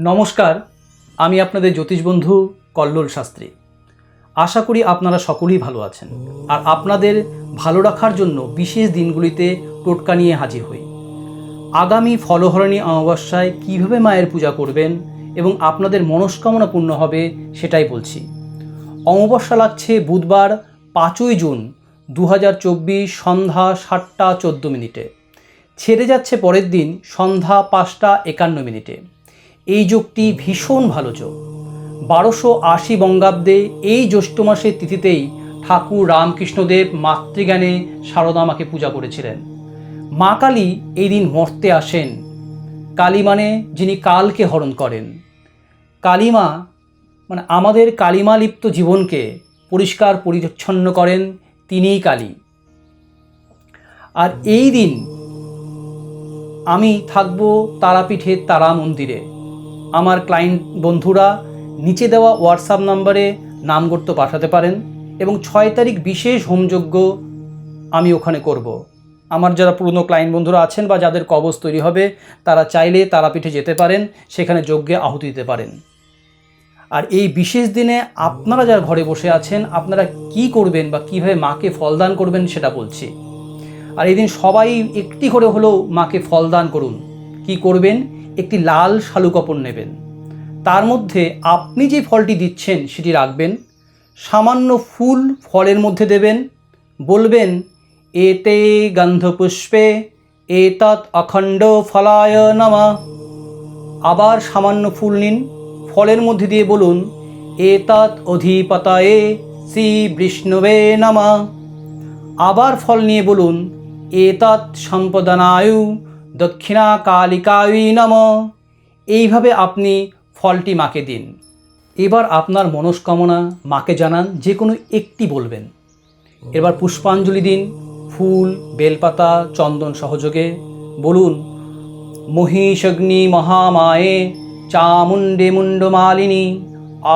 নমস্কার, আমি আপনাদের জ্যোতিষ বন্ধু কল্লোল শাস্ত্রী। আশা করি আপনারা সকলেই ভালো আছেন। আর আপনাদের ভালো রাখার জন্য বিশেষ দিনগুলিতে টোটকা নিয়ে হাজির হই। আগামী ফলহরণী অমাবস্যায় কীভাবে মায়ের পূজা করবেন এবং আপনাদের মনস্কামনা পূর্ণ হবে সেটাই বলছি। অমাবস্যা লাগছে বুধবার 5ই জুন 2024 সন্ধ্যা 7টা 14 মিনিটে। ছেড়ে যাচ্ছে পরের দিন সন্ধ্যা 5টা 51 মিনিটে। এই যোগটি ভীষণ ভালো যোগ। 1280 বঙ্গাব্দে এই জ্যৈষ্ঠ মাসের তিথিতেই ঠাকুর রামকৃষ্ণদেব মাতৃজ্ঞানে সারদা মাকে পূজা করেছিলেন। মা কালী এই দিন মর্তে আসেন। কালী মানে যিনি কালকে হরণ করেন। কালীমা মানে আমাদের কালিমালিপ্ত জীবনকে পরিষ্কার পরিচ্ছন্ন করেন, তিনিই কালী। আর এই দিন আমি থাকব তারাপীঠের তারা মন্দিরে। আমার ক্লায়েন্ট বন্ধুরা নিচে দেওয়া হোয়াটসঅ্যাপ নাম্বারে নামগর্ত পাঠাতে পারেন এবং 6 তারিখ বিশেষ হোমযজ্ঞ আমি ওখানে করব। আমার যারা পুরনো ক্লায়েন্ট বন্ধুরা আছেন বা যাদের কবচ তৈরি হবে তারা চাইলে তারাপীঠে যেতে পারেন, সেখানে যজ্ঞে আহুতি দিতে পারেন। আর এই বিশেষ দিনে আপনারা যারা ঘরে বসে আছেন আপনারা কি করবেন বা কীভাবে মাকে ফলদান করবেন সেটা বলছি। আর এই দিন সবাই একটি করে হলেও মাকে ফলদান করুন। কি করবেন? একটি লাল শালু কাপড় নেবেন, তার মধ্যে আপনি যে ফলটি দিচ্ছেন সেটি রাখবেন, সামান্য ফুল ফলের মধ্যে দেবেন, বলবেন এতে গন্ধপুষ্পে এতৎ অখণ্ড ফলায় নমঃ। আবার সামান্য ফুল নিন, ফলের মধ্যে দিয়ে বলুন এতৎ অধিপতয়ে শ্রী বিষ্ণুবে নমঃ। আবার ফল নিয়ে বলুন এতৎ সম্পদানায়ু দক্ষিণা কালিকায় নমঃ। এইভাবে আপনি ফলটি মাকে দিন। এবার আপনার মনস্কামনা মাকে জানান, যে কোনো একটি বলবেন। এবার পুষ্পাঞ্জলি দিন, ফুল, বেলপাতা, চন্দন সহযোগে। বলুন মহিষগ্নি মহামায়ে চামুণ্ডে মুণ্ডমালিনী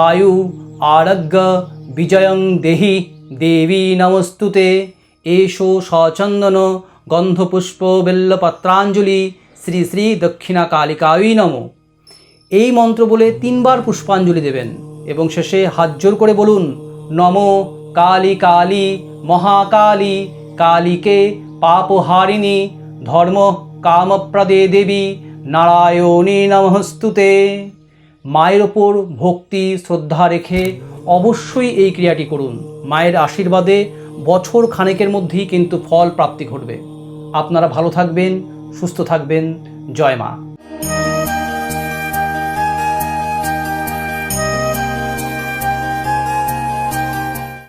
আয়ু আরোগ্য বিজয়ং দেহি দেবী নমস্তুতে এষো সচন্দন গন্ধপুষ্প বেল্লপত্রাঞ্জলি শ্রী শ্রী দক্ষিণা কালিকায় নমঃ। এই মন্ত্র বলে 3 বার পুষ্পাঞ্জলি দেবেন এবং শেষে হাত জোর করে বলুন নমো কালী কালী মহাকালী কালীকে পাপহারিণী ধর্ম কামপ্রদে দেবী নারায়ণী নমস্তুতে। মায়ের ওপর ভক্তি শ্রদ্ধা রেখে অবশ্যই এই ক্রিয়াটি করুন। মায়ের আশীর্বাদে বছর খানেকের মধ্যেই কিন্তু ফল প্রাপ্তি ঘটবে। আপনারা ভালো থাকবেন, সুস্থ থাকবেন। জয় মা।